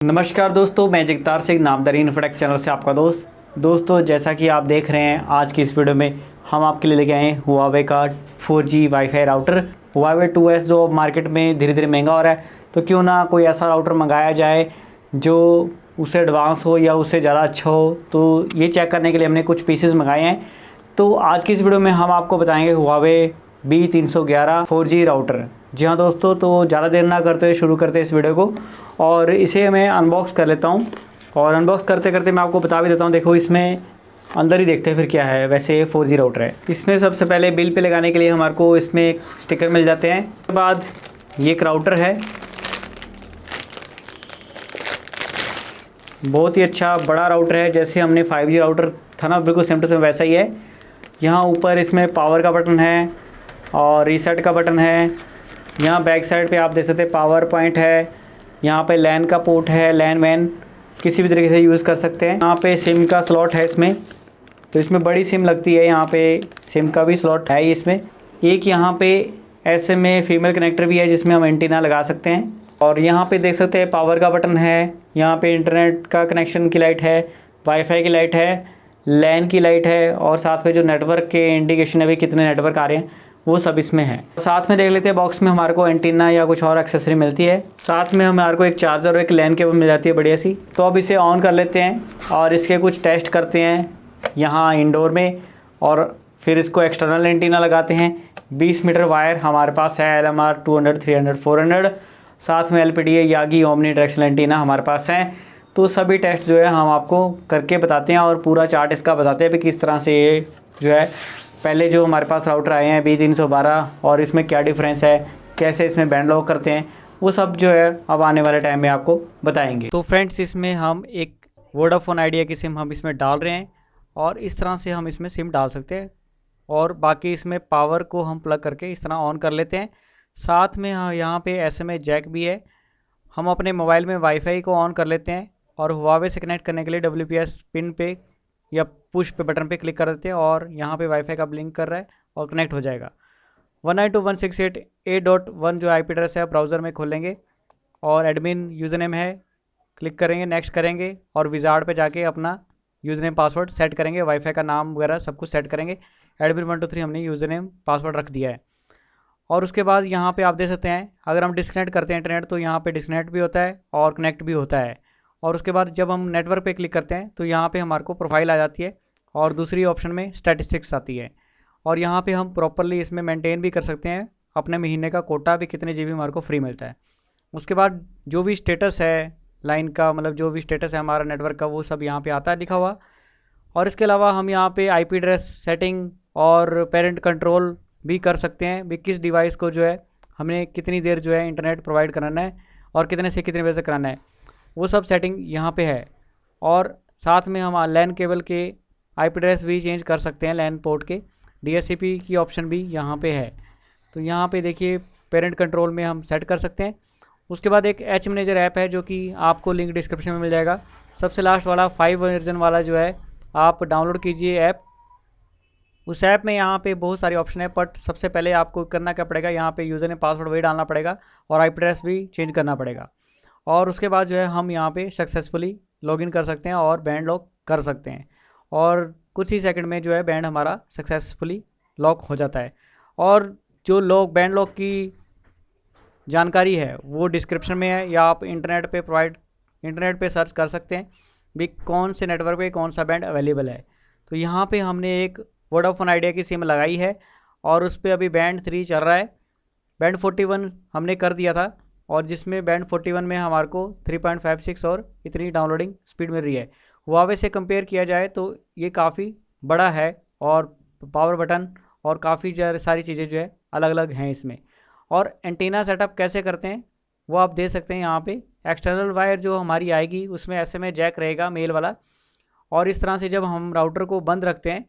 नमस्कार दोस्तों, मैं जगतार सिंह नामदारी इन्फोटेक चैनल से आपका दोस्तों जैसा कि आप देख रहे हैं आज की इस वीडियो में हम आपके लिए लेके आए हैं हुआवे का 4G wifi router Huawei 2S जो मार्केट में धीरे धीरे महंगा हो रहा है। तो क्यों ना कोई ऐसा राउटर मंगाया जाए जो उससे एडवांस हो या उससे ज़्यादा अच्छा हो। तो ये चेक करने के लिए हमने कुछ पीसेस मंगाए हैं। तो आज की इस वीडियो में हम आपको बताएंगे हुआवे B311 4G राउटर। जी हाँ दोस्तों, तो ज़्यादा देर ना करते हुए शुरू करते हैं इस वीडियो को और इसे मैं अनबॉक्स कर लेता हूँ। और अनबॉक्स करते करते मैं आपको बता भी देता हूँ। देखो इसमें अंदर ही देखते हैं फिर क्या है। वैसे ये 4G राउटर है। इसमें सबसे पहले बिल पे लगाने के लिए हमारे को इसमें एक स्टिकर मिल जाते हैं। उसके बाद ये एक राउटर है, बहुत ही अच्छा बड़ा राउटर है। जैसे हमने 5G राउटर था ना, बिल्कुल सेम टू सेम वैसा ही है। यहाँ ऊपर इसमें पावर का बटन है और रीसेट का बटन है। यहाँ बैक साइड पे आप देख सकते हैं पावर पॉइंट है। यहाँ पे लैन का पोर्ट है, लैन वैन किसी भी तरीके से यूज़ कर सकते हैं। यहाँ पे सिम का स्लॉट है इसमें, तो इसमें बड़ी सिम लगती है। यहाँ पे सिम का भी स्लॉट है इसमें। एक यहाँ पे SMA फीमेल कनेक्टर भी है जिसमें हम एंटीना लगा सकते हैं। और यहाँ पे देख सकते हैं पावर का बटन है। यहाँ पे इंटरनेट का कनेक्शन की लाइट है, वाईफाई की लाइट है, लैन की लाइट है और साथ में जो नेटवर्क के इंडिकेशन है भी कितने नेटवर्क आ रहे हैं वो सब इसमें है। साथ में देख लेते हैं बॉक्स में हमारे को एंटीना या कुछ और एक्सेसरी मिलती है। साथ में हमारे को एक चार्जर और एक लैन केबल मिल जाती है बढ़िया सी। तो अब इसे ऑन कर लेते हैं और इसके कुछ टेस्ट करते हैं यहाँ इंडोर में और फिर इसको एक्सटर्नल एंटीना लगाते हैं। 20 मीटर वायर हमारे पास है, LMR 200, 300, 400। साथ में LPDA Yagi omni directional antenna हमारे पास हैं। तो सभी टेस्ट जो है हम आपको करके बताते हैं और पूरा चार्ट इसका बताते हैं भी किस तरह से ये जो है पहले जो हमारे पास राउटर आए हैं B312 और इसमें क्या डिफरेंस है, कैसे इसमें बैंड लॉक करते हैं, वो सब जो है अब आने वाले टाइम में आपको बताएंगे। तो फ्रेंड्स इसमें हम एक वोडाफोन आइडिया की सिम हम इसमें डाल रहे हैं और इस तरह से हम इसमें सिम डाल सकते हैं। और बाकी इसमें पावर को हम प्लग करके इस तरह ऑन कर लेते हैं। साथ में यहाँ पे SMA जैक भी है। हम अपने मोबाइल में वाईफाई को ऑन कर लेते हैं और हुआवे से कनेक्ट करने के लिए WPS पिन पे या पुश पे बटन पे क्लिक कर देते हैं और यहाँ पे वाईफाई का ब्लिंक कर रहा है और कनेक्ट हो जाएगा। 192.168.8.1 जो IP एड्रेस है ब्राउज़र में खोलेंगे और एडमिन यूज़र नेम है, क्लिक करेंगे, नेक्स्ट करेंगे और विजार्ड पे जाके अपना यूज़र नेम पासवर्ड सेट करेंगे। वाईफाई का नाम वगैरह सब कुछ सेट करेंगे। एडमिन 123 हमने यूज़र नेम पासवर्ड रख दिया है। और उसके बाद यहाँ पे आप देख सकते हैं अगर हम डिस्कनेक्ट करते हैं इंटरनेट तो यहाँ पे डिस्कनेक्ट भी होता है और कनेक्ट भी होता है। और उसके बाद जब हम नेटवर्क पे क्लिक करते हैं तो यहाँ पे हमारे को प्रोफाइल आ जाती है और दूसरी ऑप्शन में स्टैटिस्टिक्स आती है। और यहाँ पे हम प्रॉपरली इसमें मेंटेन भी कर सकते हैं अपने महीने का कोटा भी कितने GB हमारे को फ्री मिलता है। उसके बाद जो भी स्टेटस है लाइन का, मतलब जो भी स्टेटस है हमारा नेटवर्क का, वो सब यहाँ पे आता है लिखा हुआ। और इसके अलावा हम यहाँ पे IP एड्रेस सेटिंग और पेरेंट कंट्रोल भी कर सकते हैं भी किस डिवाइस को जो है हमने कितनी देर जो है इंटरनेट प्रोवाइड कराना है और कितने से कितने बजे से कराना है, वो सब सेटिंग यहाँ पे है। और साथ में हम लैन केबल के IP एड्रेस भी चेंज कर सकते हैं। लैन पोर्ट के DHCP की ऑप्शन भी यहाँ पे है। तो यहाँ पे देखिए पेरेंट कंट्रोल में हम सेट कर सकते हैं। उसके बाद एक H मैनेजर ऐप है जो कि आपको लिंक डिस्क्रिप्शन में मिल जाएगा। सबसे लास्ट वाला 5 वर्जन वाला जो है आप डाउनलोड कीजिए ऐप। उस ऐप में यहाँ पे बहुत सारे ऑप्शन है, बट सबसे पहले आपको करना क्या पड़ेगा, यहाँ पे यूज़र ने पासवर्ड वही डालना पड़ेगा और IP एड्रेस भी चेंज करना पड़ेगा। और उसके बाद जो है हम यहाँ पे सक्सेसफुली लॉगिन कर सकते हैं और बैंड लॉक कर सकते हैं और कुछ ही सेकंड में जो है बैंड हमारा सक्सेसफुली लॉक हो जाता है। और जो बैंड लॉक की जानकारी है वो डिस्क्रिप्शन में है या आप इंटरनेट पे सर्च कर सकते हैं भी कौन से नेटवर्क पे कौन सा बैंड अवेलेबल है। तो यहाँ पे हमने एक वोडाफोन आइडिया की सिम लगाई है और उस पर अभी बैंड 3 चल रहा है। बैंड 41 हमने कर दिया था और जिसमें बैंड 41 में हमारे को 3.56 और इतनी डाउनलोडिंग स्पीड मिल रही है। हुआवे से कंपेयर किया जाए तो ये काफ़ी बड़ा है और पावर बटन और काफ़ी सारी चीज़ें जो है अलग अलग हैं इसमें। और एंटीना सेटअप कैसे करते हैं वो आप देख सकते हैं। यहाँ पे एक्सटर्नल वायर जो हमारी आएगी उसमें SMA जैक रहेगा मेल वाला। और इस तरह से जब हम राउटर को बंद रखते हैं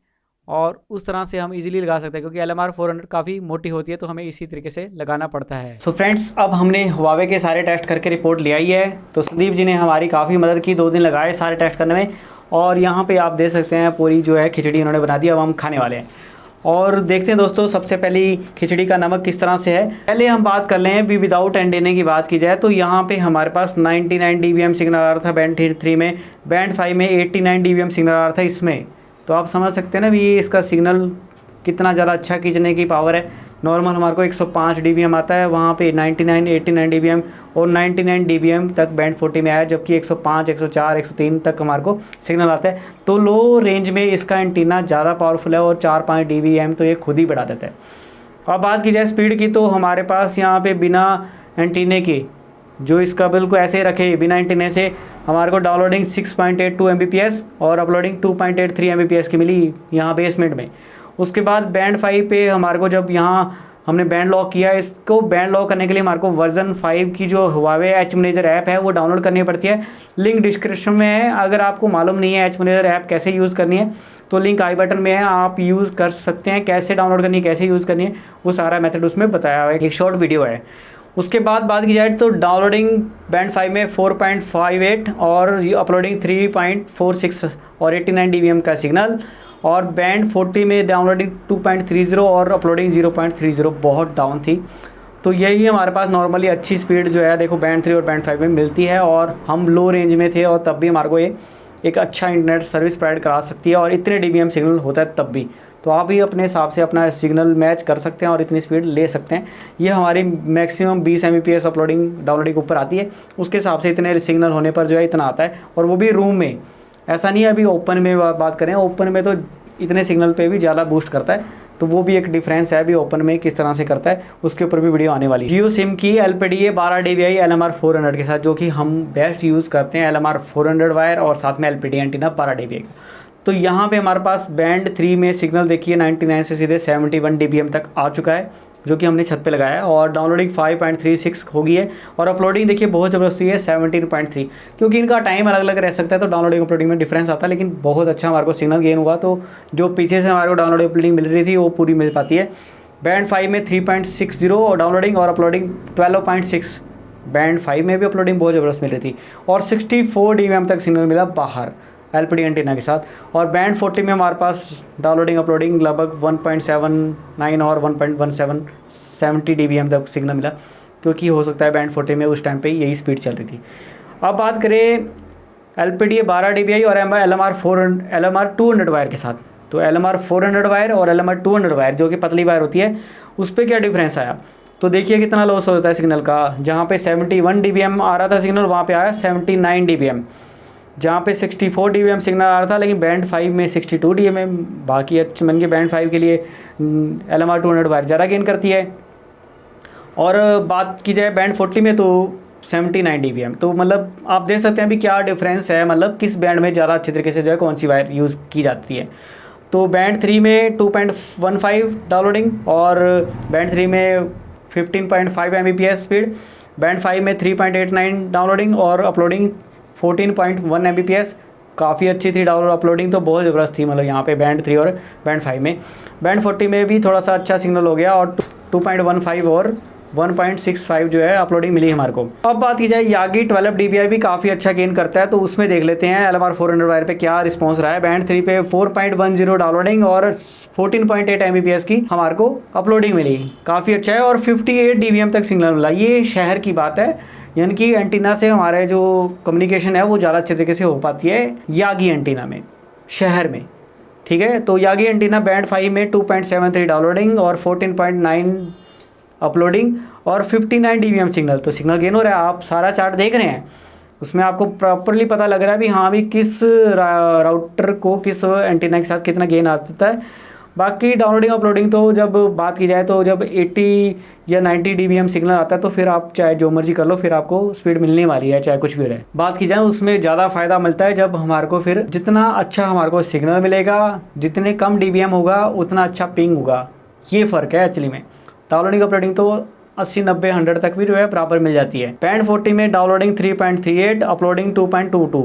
और उस तरह से हम इजीली लगा सकते हैं क्योंकि LMR 400 काफ़ी मोटी होती है तो हमें इसी तरीके से लगाना पड़ता है। सो फ्रेंड्स अब हमने हुआवे के सारे टेस्ट करके रिपोर्ट ले आई है। तो संदीप जी ने हमारी काफ़ी मदद की, 2 दिन लगाए सारे टेस्ट करने में। और यहाँ पे आप देख सकते हैं पूरी जो है खिचड़ी उन्होंने बना दी। अब हम खाने वाले हैं और देखते हैं दोस्तों सबसे पहली खिचड़ी का नमक किस तरह से है। पहले हम बात कर लें भी विदाउट एंटीना की बात की जाए तो यहाँ पे हमारे पास 99 dBm सिग्नल आ रहा था बैंड 3 में, बैंड 5 में 89 dBm सिग्नल आ रहा था इसमें। तो आप समझ सकते हैं ना भी इसका सिग्नल कितना ज़्यादा अच्छा खींचने की पावर है। नॉर्मल हमारे को 105 dBm आता है, वहाँ पे 99 89 dBm और 99 dBm तक बैंड 40 में आया, जबकि 105 104 103 तक हमारे को सिग्नल आता है। तो लो रेंज में इसका एंटीना ज़्यादा पावरफुल है और 4-5 dBm तो ये खुद ही बढ़ा देता है। अब बात की जाए स्पीड की तो हमारे पास यहाँ पे बिना एंटीने के जो इसका बिल्कुल ऐसे रखे बिना एंटीने से हमारे को डाउनलोडिंग 6.82 Mbps और अपलोडिंग 2.83 Mbps की मिली यहाँ बेसमेंट में। उसके बाद बैंड 5 पे हमारे को जब यहाँ हमने बैंड लॉक किया, इसको बैंड लॉक करने के लिए हमारे को वर्जन 5 की जो हुआवे एच मैनेजर ऐप है वो डाउनलोड करनी पड़ती है। लिंक डिस्क्रिप्शन में है, अगर आपको मालूम नहीं है एच मैनेजर ऐप कैसे यूज़ करनी है तो लिंक आई बटन में है, आप यूज़ कर सकते हैं। कैसे डाउनलोड करनी है, कैसे यूज़ करनी है, वो सारा मेथड उसमें बताया हुआ है, एक शॉर्ट वीडियो है। उसके बाद बात की जाए तो डाउनलोडिंग बैंड 5 में 4.58 और अपलोडिंग 3.46 और 89 dBm का सिग्नल, और बैंड 40 में डाउनलोडिंग 2.30 और अपलोडिंग 0.30 बहुत डाउन थी। तो यही हमारे पास नॉर्मली अच्छी स्पीड जो है देखो बैंड 3 और बैंड 5 में मिलती है, और हम लो रेंज में थे और तब भी हमारे को ये एक अच्छा इंटरनेट सर्विस प्रोवाइड करा सकती है, और इतने dBm सिग्नल होता है तब भी। तो आप ही अपने हिसाब से अपना सिग्नल मैच कर सकते हैं और इतनी स्पीड ले सकते हैं। ये हमारी मैक्सिमम 20 Mbps अपलोडिंग डाउनलोडिंग ऊपर आती है, उसके हिसाब से इतने सिग्नल होने पर जो है इतना आता है, और वो भी रूम में। ऐसा नहीं है अभी ओपन में बात करें, ओपन में तो इतने सिग्नल पे भी ज़्यादा बूस्ट करता है, तो वो भी एक डिफरेंस है अभी ओपन में किस तरह से करता है, उसके ऊपर भी वीडियो आने वाली है। जियो सिम की LPDA 12 dBi LMR 400 के साथ, जो कि हम बेस्ट यूज़ करते हैं LMR 400 वायर और साथ में LPDA एंटीना 12 dBi का। तो यहाँ पे हमारे पास बैंड 3 में सिग्नल देखिए 99 से सीधे 71 dBm तक आ चुका है, जो कि हमने छत पे लगाया है, और डाउनलोडिंग 5.36 हो गई है, और अपलोडिंग देखिए बहुत ज़बरदस्ती है 17.3, क्योंकि इनका टाइम अलग अलग रह सकता है तो डाउनलोडिंग अपलोडिंग में डिफरेंस आता है, लेकिन बहुत अच्छा हमारे को सिग्नल गेन हुआ। तो जो पीछे से हमारे को डाउनलोडिंग अपलोडिंग मिल रही थी वो पूरी मिल पाती है। बैंड 5 में 3.60 और डाउनलोडिंग और अपलोडिंग 12.6, बैंड 5 में भी अपलोडिंग बहुत ज़बरदस्त मिल रही थी, और 64 dBm तक सिग्नल मिला बाहर LPD एंटीना के साथ। और बैंड 40 में हमारे पास डाउनलोडिंग अपलोडिंग लगभग 1.79 और 1.17 70 dBm तक सिग्नल मिला, क्योंकि हो सकता है बैंड 40 में उस टाइम पे यही स्पीड चल रही थी। अब बात करें LPDA 12 dBi और LMR 200 वायर के साथ, तो LMR 400 वायर और LMR 200 वायर जो कि पतली वायर होती है, उस पर क्या डिफरेंस आया। तो देखिए कितना लॉस होता है सिग्नल का। जहाँ पे 71 dBm आ रहा था सिग्नल, वहाँ पे आया 79 dBm। जहाँ पे 64 dBm सिग्नल आ रहा था, लेकिन बैंड 5 में 62 dBm। बाकी अच्छे मन के बैंड 5 के लिए LMR 200 वायर ज़्यादा गेन करती है। और बात की जाए बैंड 40 में तो 79 dBm। तो मतलब आप देख सकते हैं अभी क्या डिफरेंस है, मतलब किस बैंड में ज़्यादा अच्छे तरीके से जो है कौन सी वायर यूज़ की जाती है। तो बैंड 3 में 2.15 डाउनलोडिंग और बैंड 3 में 15.5 Mbps स्पीड, बैंड 5 में 3.89 डाउनलोडिंग और अपलोडिंग 14.1 Mbps। काफ़ी अच्छी थी डाउनलोड अपलोडिंग, तो बहुत ज़बरदस्त थी मतलब यहाँ पे बैंड 3 और बैंड 5 में। बैंड 40 में भी थोड़ा सा अच्छा सिग्नल हो गया, और 2.15 और 1.65 जो है अपलोडिंग मिली हमारे को। अब बात की जाए यागी 12 dBi भी काफ़ी अच्छा गेन करता है, तो उसमें देख लेते हैं LMR 400 वायर पे क्या रिस्पॉन्स रहा है। बैंड 3 पे 4.10 डाउनलोडिंग और 14.8 Mbps की हमारे को अपलोडिंग मिली, काफ़ी अच्छा है, और 58 dBm तक सिग्नल मिला। ये शहर की बात है, यानी कि एंटीना से हमारे जो कम्युनिकेशन है वो ज़्यादा अच्छे तरीके से हो पाती है यागी एंटीना में, शहर में। ठीक है, तो यागी एंटीना बैंड 5 में 2.73 डाउनलोडिंग और 14.9 अपलोडिंग और 59 dBm सिग्नल। तो सिग्नल गेन हो रहा है, आप सारा चार्ट देख रहे हैं, उसमें आपको प्रॉपरली पता लग रहा है भी हाँ भी किस राउटर को किस एंटीना के साथ कितना गेन आ सकता है। बाकी डाउनलोडिंग अपलोडिंग तो जब बात की जाए तो जब 80 या 90 dBm सिग्नल आता है तो फिर आप चाहे जो मर्जी कर लो, फिर आपको स्पीड मिलने वाली है चाहे कुछ भी रहे। बात की जाए उसमें ज़्यादा फ़ायदा मिलता है जब हमारे को फिर जितना अच्छा हमारे को सिग्नल मिलेगा, जितने कम dBm होगा उतना अच्छा पिंग होगा। ये फ़र्क है एक्चुअली में। डाउनलोडिंग अपलोडिंग तो 80 90 100 तक भी जो है बराबर मिल जाती है। बैंड 40 में डाउनलोडिंग 3.38 अपलोडिंग 2.22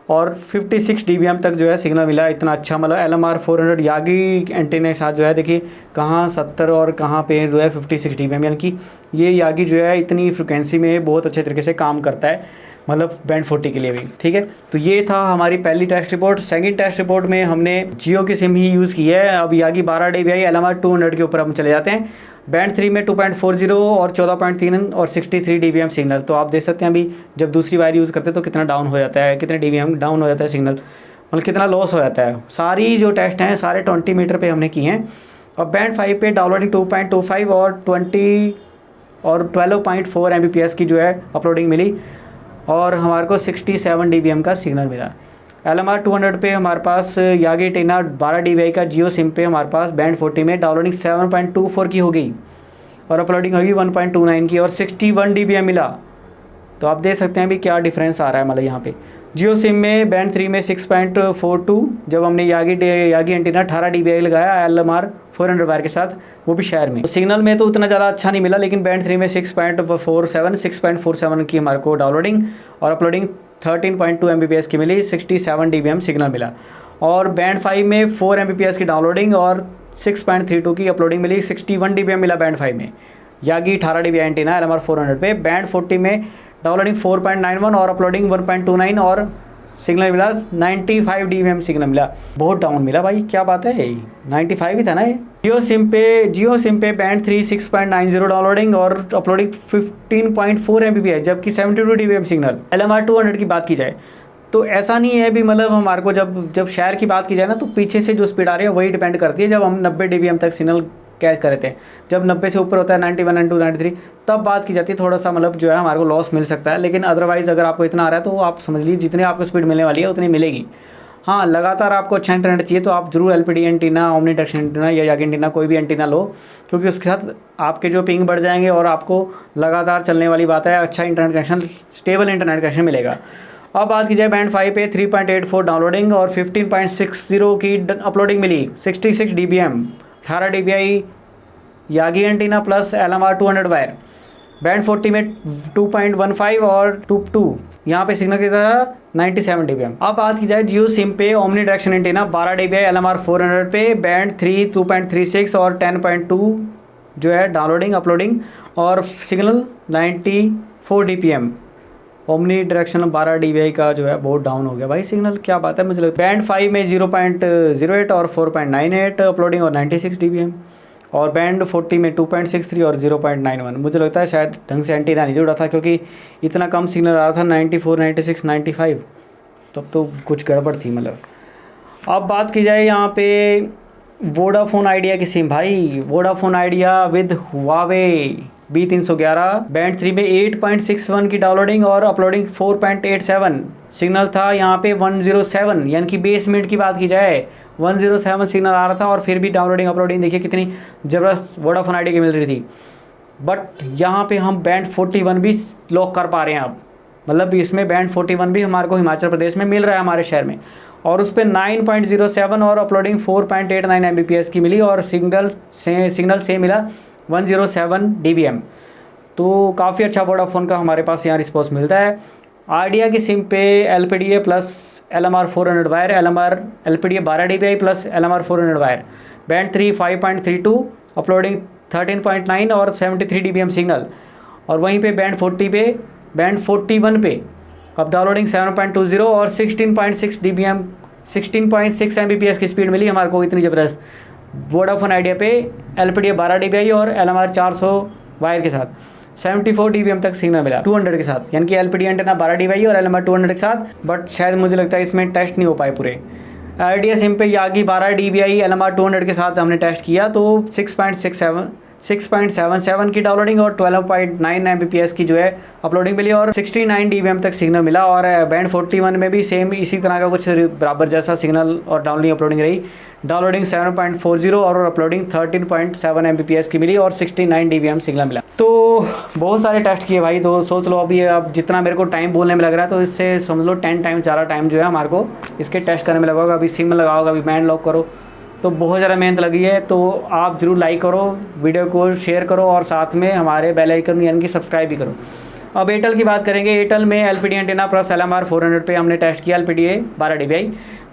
और 56 dBm तक जो है सिग्नल मिला। इतना अच्छा मतलब LMR 400 यागी एंटीना के साथ जो है देखिए कहाँ 70 और कहाँ पे जो है 56 dBm, यानी कि ये यागी जो है इतनी फ्रिक्वेंसी में बहुत अच्छे तरीके से काम करता है। मतलब बैंड 40 के लिए भी। ठीक है, तो ये था हमारी पहली test report. Second test report में हमने जियो की सिम ही यूज़ की है। अब यागी 12 dBi LMR 200 के ऊपर हम चले जाते हैं। बैंड 3 में 2.40 और 14.3 और 63 dBm सिग्नल। तो आप देख सकते हैं अभी जब दूसरी वायर यूज़ करते हैं तो कितना डाउन हो जाता है, कितने dBm डाउन हो जाता है सिग्नल, मतलब कितना लॉस हो जाता है। सारी जो टेस्ट हैं सारे 20 मीटर पे हमने किए हैं। और बैंड 5 पे डाउनलोडिंग 2.25 और 12.4 Mbps की जो है अपलोडिंग मिली और हमारे को 67 dBm का सिग्नल मिला। LMR 200 पे हमारे पास यागी टेना 12 dBi का जियो सिम पे हमारे पास बैंड 40 में डाउनलोडिंग 7.24 की हो गई और अपलोडिंग होगी 1.29 की और 61 dBm मिला। तो आप देख सकते हैं अभी क्या डिफरेंस आ रहा है मतलब यहाँ पे। जियो सिम में बैंड 3 में 6.42 जब हमने यागी एंटीना 18 dBi लगाया LMR 400 वायर के साथ, वो भी शहर में। तो सिग्नल में तो उतना ज़्यादा अच्छा नहीं मिला, लेकिन बैंड 3 में 6.47 की हमारे को डाउनलोडिंग और अपलोडिंग 13.2 Mbps की मिली, 67 dBm सिग्नल मिला। और बैंड 5 में 4 Mbps की डाउनलोडिंग और 6.32 की अपलोडिंग मिली, 61 dBm मिला बैंड 5 में। यागी 18 dBi एंटीना LMR 400 पे। बैंड 40 में डाउनलोडिंग 4.91 और अपलोडिंग 1.29 और सिग्नल मिला 95 dBm सिग्नल मिला। बहुत डाउन मिला भाई, क्या बात है, 95 ही था ना ये। जियो सिम पे बैंड 3 6.90 डाउनलोडिंग और अपलोडिंग 15.4 Mbps जबकि 72 dBm सिग्नल। LMR 200 की बात की जाए तो ऐसा नहीं है भी, मतलब हमारे को जब शहर की बात की जाए ना तो पीछे से जो स्पीड आ रही है वही डिपेंड करती है। जब हम 90 dBm तक सिग्नल कैच कर रहे थे, जब 90 से ऊपर होता है 91, 92, 93 तब बात की जाती है, थोड़ा सा मतलब जो है हमारे को लॉस मिल सकता है। लेकिन अदरवाइज़ अगर आपको इतना आ रहा है तो आप समझ लीजिए जितनी आपको स्पीड मिलने वाली है उतनी मिलेगी। हाँ, लगातार आपको अच्छा इंटरनेट चाहिए तो आप जरूर LPD antenna, omni direction antenna या यागी एंटीना कोई भी एंटीना लो, क्योंकि उसके साथ आपके जो पिंग बढ़ जाएंगे और आपको लगातार चलने वाली बात है, अच्छा internet connection, stable internet connection मिलेगा। अब बात की जाए बैंड 5 पे 3.84 डाउनलोडिंग और 15.60 की अपलोडिंग मिली, 66 dBm 18 dBi Yagi antenna plus LMR 200 wire. Band 40 में 2.15 और 2 यहाँ पे सिग्नल की तरह 97 dBm। अब बात की जाए जियो सिम पे omni direction antenna 12 dBi LMR 400 पे। बैंड 3 2.36 और 10.2 जो है डाउनलोडिंग अपलोडिंग और signal 94 dBm। Omni direction 12 dBi का जो है बहुत डाउन हो गया भाई सिग्नल, क्या बात है। मुझे लगता है बैंड 5 में 0.08 और 4.98 अपलोडिंग और 96 dBm और बैंड 40 में 2.63 और 0.91। मुझे लगता है शायद ढंग से एंटीना नहीं जुड़ा था क्योंकि इतना कम सिग्नल आ रहा था, 94, 96, 95, तब तो कुछ गड़बड़ थी मतलब। अब बात की जाए यहाँ पे वोडाफोन आइडिया की सिम भाई, Vodafone idea with Huawei B311। Band 3 में 8.61 की डाउनलोडिंग और अपलोडिंग 4.87 सिग्नल था यहाँ पे 107, यानी कि 20 मिनट की बात की जाए 107 सिग्नल आ रहा था और फिर भी डाउनलोडिंग अपलोडिंग देखिए कितनी ज़बरदस्त वोडाफोन आइडिया की मिल रही थी। बट यहाँ पे हम बैंड 41 भी लॉक कर पा रहे हैं अब, मतलब इसमें बैंड 41 भी हमारे को हिमाचल प्रदेश में मिल रहा है हमारे शहर में, और उस पर 9.07 और अपलोडिंग 4.89 Mbps की मिली और सिग्नल से मिला 107 dBm। तो काफ़ी अच्छा वोडाफोन का हमारे पास यहाँ रिस्पॉन्स मिलता है। आइडिया की सिम पे LPDA plus LMR 400 wire, LPDA 12 dBi plus LMR 400 wire. Band 3 5.32 uploading 13.9 और 73 dBm सिग्नल। और वहीं पे बैंड 41 पे अब डाउनलोडिंग 7.20 और 16.6 dBm 16.6 Mbps की स्पीड मिली हमारे को, इतनी ज़बरदस्त वोडाफोन आइडिया पे LPDA 12 dBi और LMR 400 वायर के साथ 74 dBm तक सिग्नल मिला 200 के साथ, यानी कि LPD एंटेना 12 dBi और LMR 200 के साथ। बट शायद मुझे लगता है इसमें टेस्ट नहीं हो पाए पूरे। आइडिया सिम पे यागी 12 dBi LMR 200 के साथ हमने टेस्ट किया तो 6.77 की डाउनलोडिंग और 12.9 Mbps की जो है अपलोडिंग मिली और 69 dBm तक सिग्नल मिला। और बैंड 41 में भी सेम इसी तरह का कुछ बराबर जैसा सिग्नल और डाउनलोडिंग अपलोडिंग रही। डाउनलोडिंग 7.40 और अपलोडिंग 13.7 Mbps की मिली और 69 dBm सिग्नल मिला। तो बहुत सारे टेस्ट किए भाई, तो सोच लो अभी अब जितना मेरे को टाइम बोलने में लग रहा है तो इससे समझ लो 10 टाइम ज़्यादा टाइम जो है हमारे को इसके टेस्ट करने में लगेगा। अभी सिम लगाओगे, अभी बैंड लॉक करो, तो बहुत ज़्यादा मेहनत लगी है। तो आप ज़रूर लाइक करो, वीडियो को शेयर करो और साथ में हमारे बेल आइकन यानी कि सब्सक्राइब भी करो। अब एयरटेल की बात करेंगे। एयरटेल में LPD एंटेना प्लस LMR 400 पे हमने टेस्ट किया, LPDA 12 dBi,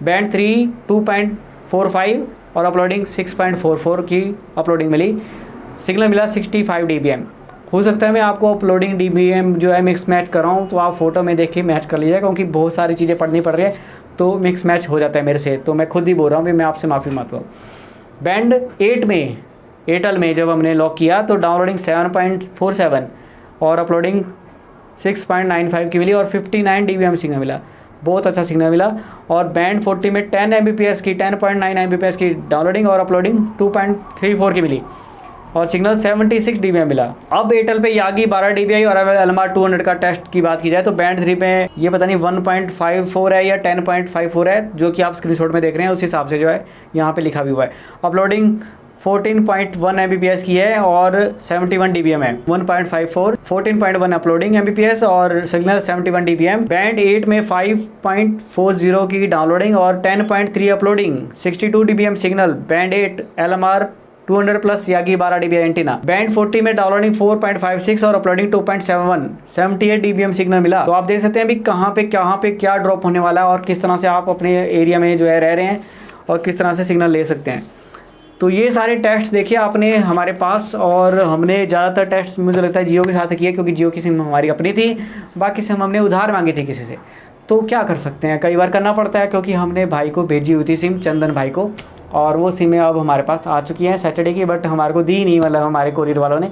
बैंड 3 2.45 और अपलोडिंग 6.44 की अपलोडिंग मिली। सिग्नल मिला 65 dBm हो सकता है मैं आपको अपलोडिंग DBM जो है मिक्स मैच कर रहा हूँ, तो आप फोटो में देख के मैच कर लीजिएगा, क्योंकि बहुत सारी चीज़ें पढ़नी पड़ रही है तो मिक्स मैच हो जाता है मेरे से, तो मैं खुद ही बोल रहा हूँ भी मैं आपसे माफ़ी मांगता हूँ। बैंड 8 में एयरटेल में जब हमने लॉक किया तो डाउनलोडिंग 7.47 और अपलोडिंग 6.95 की मिली और 59 dBm सिग्नल मिला, बहुत अच्छा सिग्नल मिला। और बैंड 40 में 10 Mbps की 10.9 Mbps की डाउनलोडिंग और अपलोडिंग 2.34 की मिली और सिग्नल 76 dBm मिला। अब एयरटेल पे यागी 12 dBi और LMR 200 का टेस्ट की बात की जाए तो बैंड 3 में ये पता नहीं 1.54 है या 10.54 है, जो कि आप स्क्रीनशॉट में देख रहे हैं उस हिसाब से जो है यहाँ पे लिखा भी हुआ है। अपलोडिंग 14.1 Mbps की है और 71 dBm है। 1.54 14.1 अपलोडिंग Mbps और सिग्नल 71 dBm। बैंड 8 में 5.40 की डाउनलोडिंग और 10.3 uploading, 62 dBm signal. Band 8 LMR 200 plus Yagi 12 dBi antenna. Band 40 में डाउनलोडिंग 4.56 और अपलोडिंग 2.71, 78 dBm सिग्नल मिला। तो आप देख सकते हैं भी कहाँ पे क्या ड्रॉप होने वाला है और किस तरह से आप अपने एरिया में जो है रह रहे हैं और किस तरह से सिग्नल ले सकते हैं। तो ये सारे टेस्ट देखिए आपने हमारे पास, और हमने ज़्यादातर टेस्ट मुझे लगता है जियो के साथ किए, क्योंकि जियो की सिम हमारी अपनी थी, बाकी सिम हमने उधार मांगी थी किसी से। तो क्या कर सकते हैं, कई बार करना पड़ता है, क्योंकि हमने भाई को भेजी हुई थी सिम, चंदन भाई को, और वो सिमें अब हमारे पास आ चुकी हैं सैटरडे की, बट हमारे को दी नहीं, मतलब हमारे कोरियर वालों ने।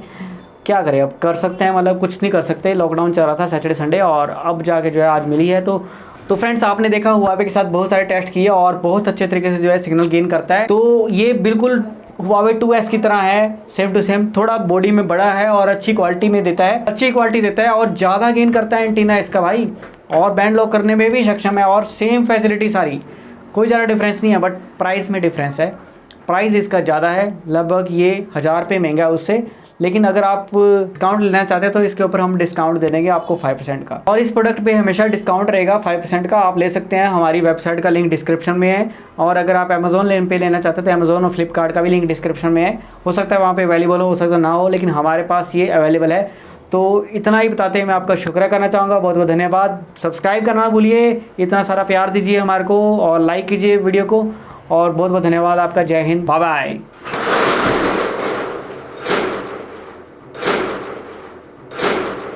क्या करें, अब कर सकते हैं, मतलब कुछ नहीं कर सकते, लॉकडाउन चल रहा था सैटरडे संडे, और अब जाके जो है आज मिली है। तो फ्रेंड्स आपने देखा हुआवे के साथ बहुत सारे टेस्ट किए और बहुत अच्छे तरीके से जो है सिग्नल गेन करता है। तो ये बिल्कुल हुआवे 2S की तरह है, सेम टू सेम, थोड़ा बॉडी में बड़ा है और अच्छी क्वालिटी में देता है, अच्छी क्वालिटी देता है और ज़्यादा गेन करता है एंटीना इसका भाई, और बैंड लॉक करने में भी सक्षम है और सेम फैसिलिटी सारी, कोई ज़्यादा डिफरेंस नहीं है, बट प्राइस में डिफरेंस है। प्राइस इसका ज़्यादा है, लगभग ये 1000 रुपये महंगा है उससे, लेकिन अगर आप डिस्काउंट लेना चाहते हैं तो इसके ऊपर हम डिस्काउंट दे देंगे आपको 5% का, और इस प्रोडक्ट पे हमेशा डिस्काउंट रहेगा 5% का। आप ले सकते हैं, हमारी वेबसाइट का लिंक डिस्क्रिप्शन में है, और अगर आप अमेज़ॉन पे लेना चाहते हैं तो अमेज़ॉन और फ्लिपकार्ट का भी लिंक डिस्क्रिप्शन में है। हो सकता है वहाँ पे अवेलेबल हो सकता है ना हो, लेकिन हमारे पास ये अवेलेबल है। तो इतना ही बताते हुए मैं आपका शुक्रिया करना चाहूँगा, बहुत बहुत धन्यवाद। सब्सक्राइब करना ना भूलिए, इतना सारा प्यार दीजिए हमारे को और लाइक कीजिए वीडियो को, और बहुत बहुत धन्यवाद आपका। जय हिंद, बाय बाय।